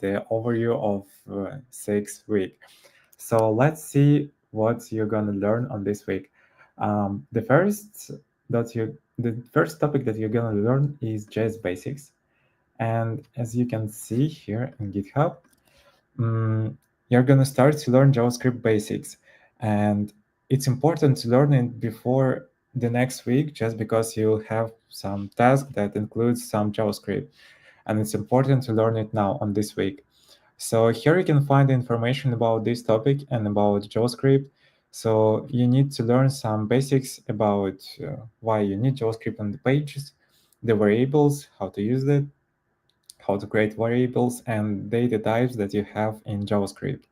the overview of 6th week. So let's see what you're gonna learn on this week. The first topic that you're gonna learn is JS basics, and as you can see here in GitHub, you're gonna start to learn JavaScript basics, and it's important to learn it before the next week, just because you'll have some task that includes some JavaScript, and it's important to learn it now on this week. So here you can find information about this topic and about JavaScript. So you need to learn some basics about why you need JavaScript on the pages, the variables, how to use it, how to create variables, and data types that you have in JavaScript.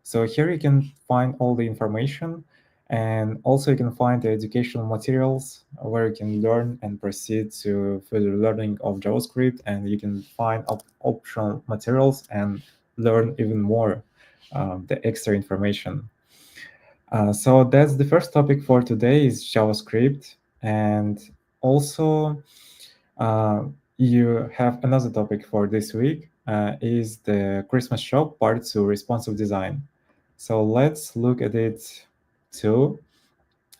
So here you can find all the information, and also you can find the educational materials where you can learn and proceed to further learning of JavaScript, and you can find optional materials and learn even more the extra information. So that's the first topic for today is JavaScript, and also you have another topic for this week is the Christmas shop part 2 responsive design. So let's look at it too.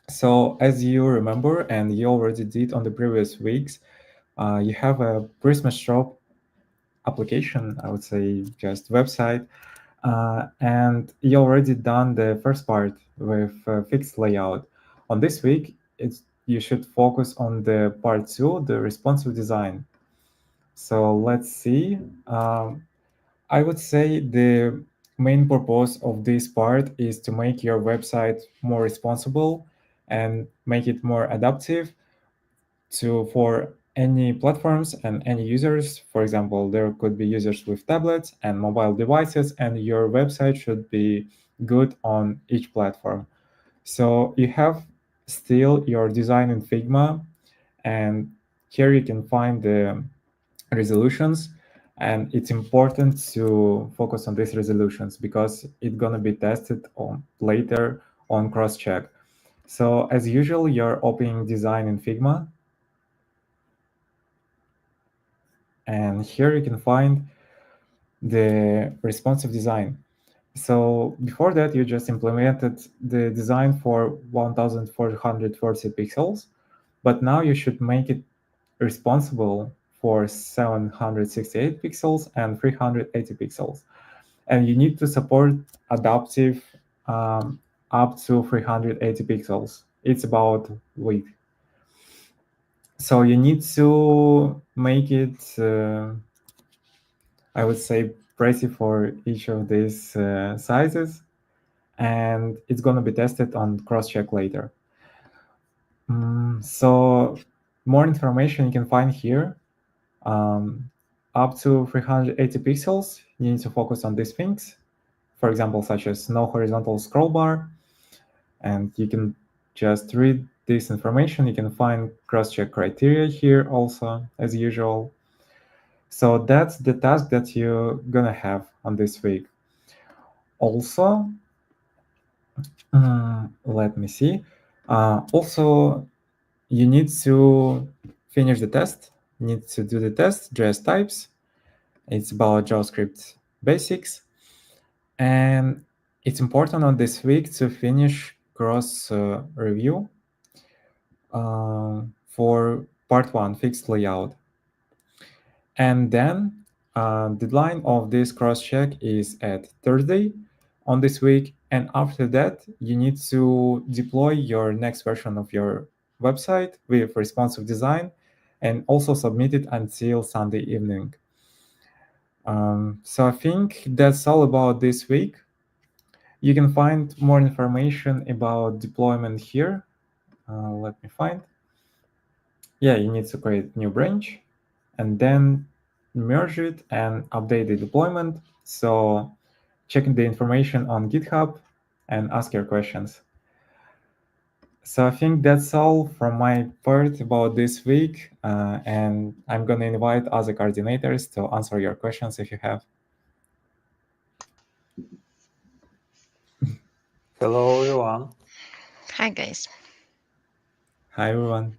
So as you remember, and you already did on the previous weeks, you have a Christmas shop application, I would say just website, and you already done the first part with fixed layout. On this week, you should focus on the part 2, the responsive design. So let's see. I would say the main purpose of this part is to make your website more responsible and make it more adaptive for any platforms and any users. For example, there could be users with tablets and mobile devices, and your website should be good on each platform. So you have still your design in Figma, and here you can find the resolutions, and it's important to focus on these resolutions because it's going to be tested on later on cross-check. So as usual, you're opening design in Figma, and here you can find the responsive design. So before that, you just implemented the design for 1440 pixels, but now you should make it responsible for 768 pixels and 380 pixels. And you need to support adaptive up to 380 pixels. It's about width. So you need to make it, I would say, pretty for each of these sizes, and it's going to be tested on cross-check later. So more information you can find here. Up to 380 pixels, you need to focus on these things, for example, such as no horizontal scroll bar, and you can just read this information. You can find cross-check criteria here also, as usual. So that's the task that you're gonna have on this week. Also, let me see. Also, you need to finish the test. You need to do the test, JS types. It's about JavaScript basics. And it's important on this week to finish cross review for part 1, fixed layout. And then deadline of this cross-check is at Thursday on this week. And after that, you need to deploy your next version of your website with responsive design and also submit it until Sunday evening. So I think that's all about this week. You can find more information about deployment here. Let me find. Yeah, you need to create new branch and then merge it and update the deployment. So check the information on GitHub and ask your questions. So I think that's all from my part about this week. And I'm going to invite other coordinators to answer your questions if you have. Hello, everyone. Hi, guys. Hi, everyone.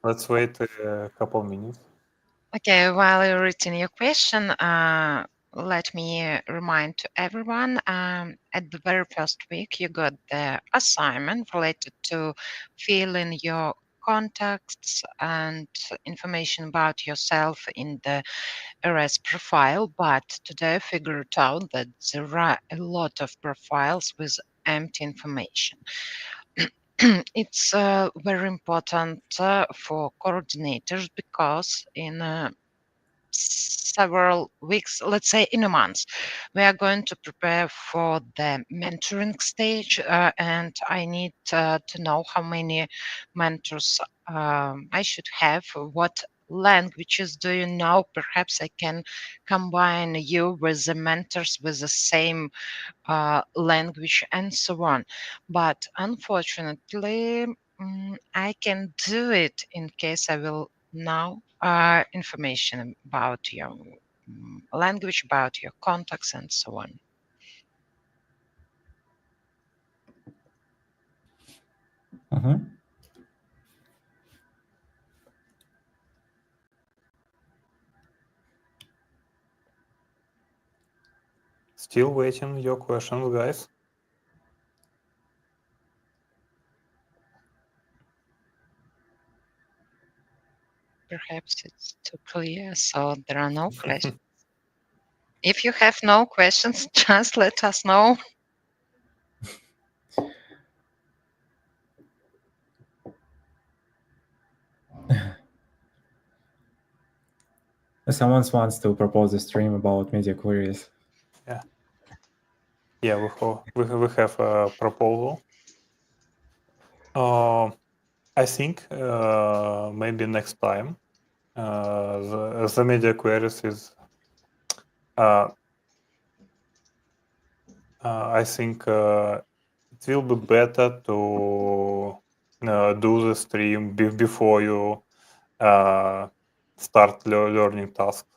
Let's wait a couple minutes. Okay, while you're reading your question, let me remind to everyone at the very first week, you got the assignment related to fill in your contacts and information about yourself in the RS profile. But today I figured out that there are a lot of profiles with empty information. It's very important for coordinators because in several weeks, let's say in a month, we are going to prepare for the mentoring stage, and I need to know how many mentors I should have, what languages do you know? Perhaps I can combine you with the mentors with the same language and so on. But unfortunately, I can do it in case I will know information about your language, about your contacts, and so on. Mhm. Still waiting your questions, guys. Perhaps it's too clear, so there are no questions. If you have no questions, just let us know. Someone wants to propose a stream about media queries. Yeah, yeah, we have a proposal. I think maybe next time the media queries is. I think it will be better to do the stream before you start learning tasks,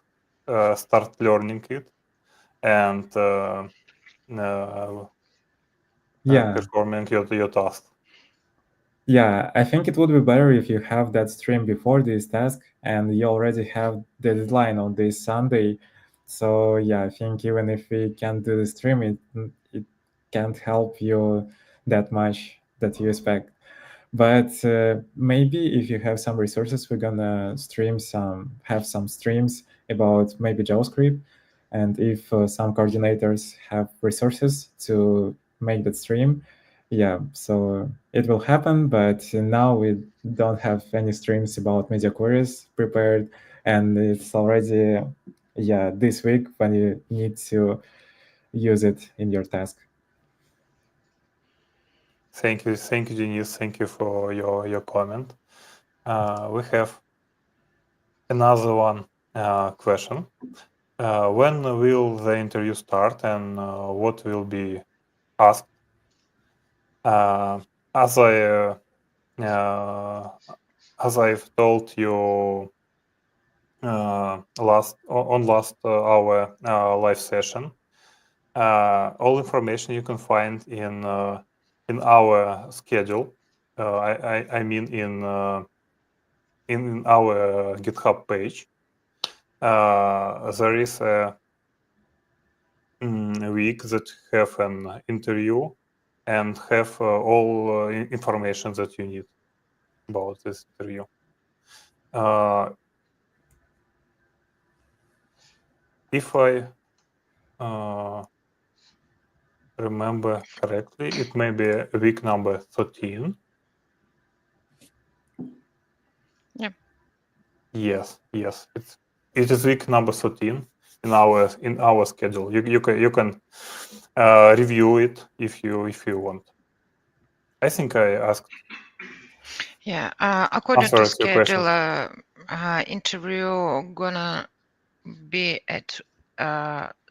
start learning it, and Yeah, performing your task. yeah, I think it would be better if you have that stream before this task and you already have the deadline on this Sunday. So yeah, I think even if we can't do the stream, it can't help you that much that you expect. But maybe if you have some resources, we're gonna have some streams about maybe JavaScript. And if some coordinators have resources to make that stream, yeah, so it will happen. But now we don't have any streams about media queries prepared, and it's already, yeah, this week when you need to use it in your task. Thank you, Denise. Thank you for your comment. We have another one question. When will the interview start, and what will be asked? As I uh, as I've told you last our live session, all information you can find in our schedule. I mean in our GitHub page. There is a week that have an interview and have all information that you need about this interview. If I remember correctly, it may be week number 13. Yeah. Yes, it is week number 13 in our schedule. You can review it if you want. I think I asked Yeah, according to answered your question. schedule, interview gonna be at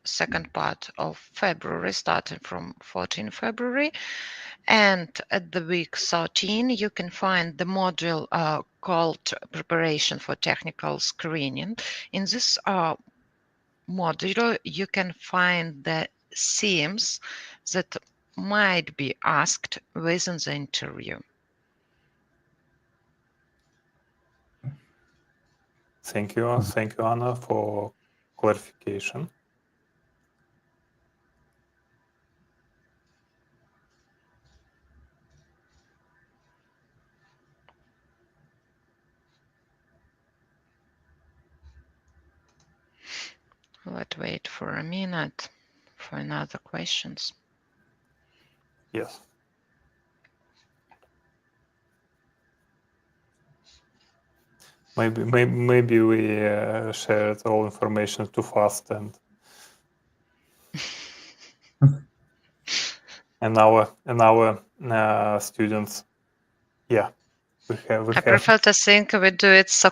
second part of February, starting from 14 February. And at the week 13, you can find the module called Preparation for Technical Screening. In this module, you can find the themes that might be asked within the interview. Thank you. Thank you, Anna, for clarification. Let's wait for a minute for another questions. Yes. Maybe we shared all information too fast and our students, yeah, we I have prefer to think we do it so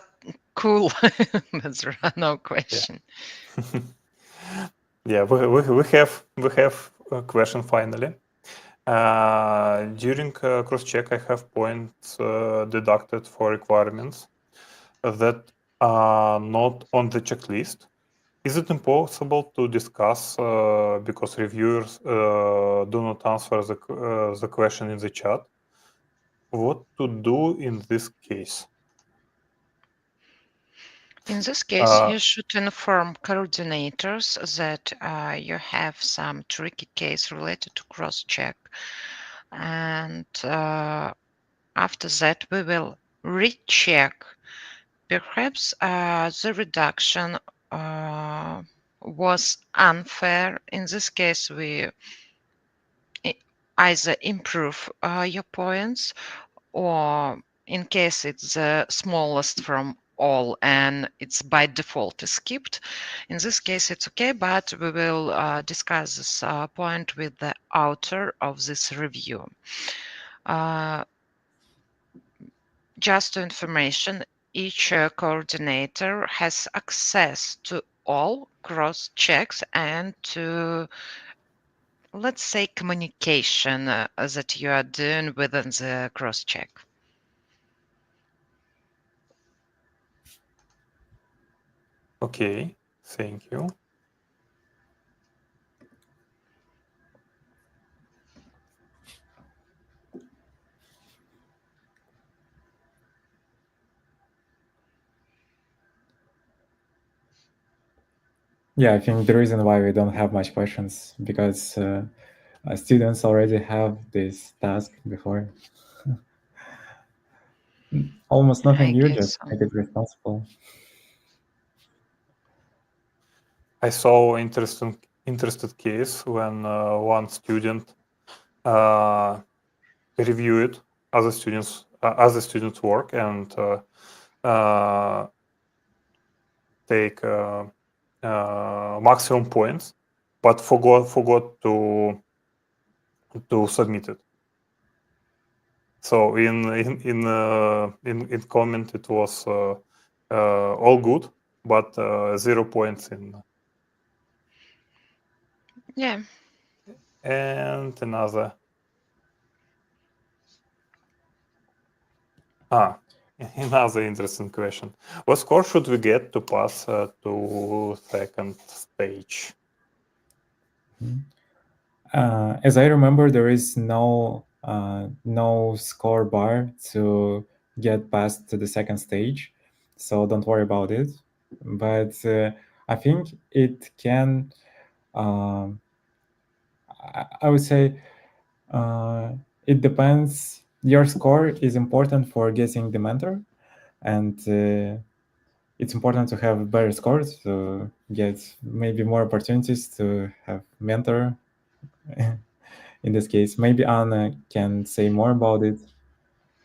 cool. But there are no question. yeah, we have a question finally. During cross check, I have points deducted for requirements that are not on the checklist. Is it impossible to discuss because reviewers do not answer the question in the chat? What to do in this case? In this case, you should inform coordinators that you have some tricky case related to cross-check. And after that, we will recheck. Perhaps the reduction was unfair. In this case, we either improve your points, or in case it's the smallest from all and it's by default skipped. In this case, it's okay, but we will discuss this point with the author of this review. Just information, each coordinator has access to all cross checks and to, let's say, communication that you are doing within the cross check. Okay, thank you. Yeah, I think the reason why we don't have much questions because students already have this task before. Almost nothing I new, guess just so. make it responsible. I saw interested case when one student reviewed other students' work and take maximum points, but forgot to submit it. So in comment it was all good, but 0 points in. Yeah. And another. Another interesting question. What score should we get to pass to second stage? As I remember, there is no score bar to get past to the second stage, so don't worry about it. But I think it can. I would say it depends. Your score is important for getting the mentor, and it's important to have better scores to get maybe more opportunities to have mentor. In this case, maybe Anna can say more about it,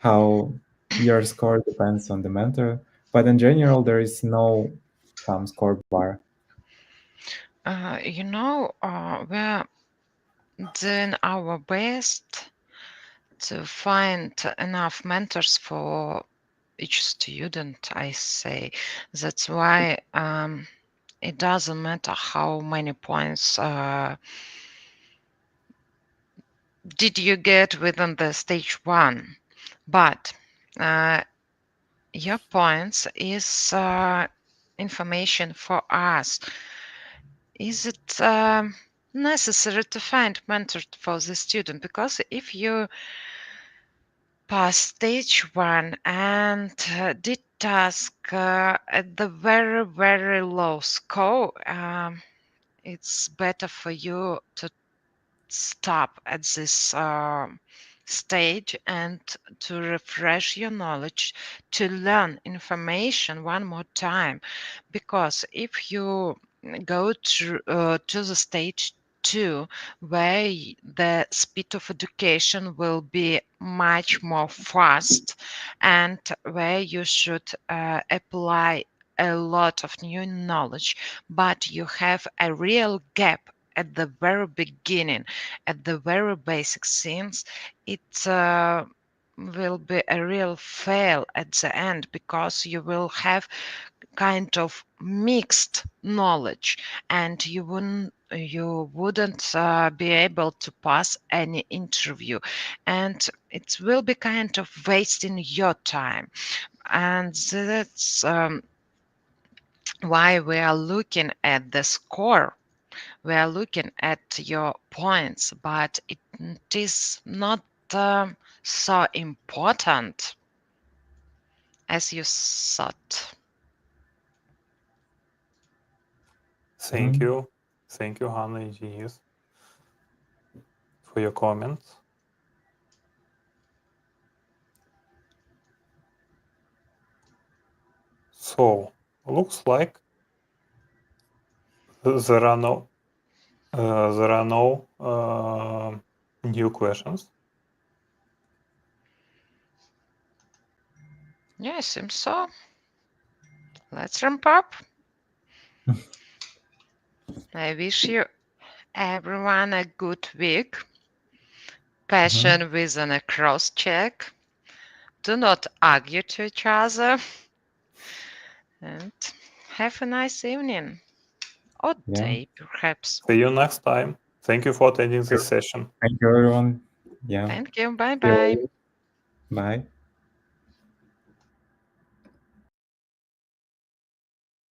how your score depends on the mentor. But in general, there is no score bar. We're doing our best to find enough mentors for each student, I say. That's why it doesn't matter how many points did you get within the stage 1, but your points is information for us. Is it necessary to find mentor for the student? Because if you pass stage 1 and did task at the very, very low score, it's better for you to stop at this stage and to refresh your knowledge, to learn information one more time. Because if you go to the stage 2, where the speed of education will be much more fast, and where you should apply a lot of new knowledge, but you have a real gap at the very beginning, at the very basic things, it will be a real fail at the end, because you will have kind of mixed knowledge, and you wouldn't be able to pass any interview, and it will be kind of wasting your time. And that's why we are looking at the score, we are looking at your points, but it is not so important as you thought. Thank you. Thank you, Hannah and Denise, for your comments. So, looks like there are no new questions. Yeah, it seems so. Let's ramp up. I wish you everyone a good week. Passion with a cross check. Do not argue to each other. And have a nice evening. Or Yeah. day, perhaps. See you next time. Thank you for attending this session. Thank you, everyone. Yeah. Thank you. Bye See you bye. later. Bye.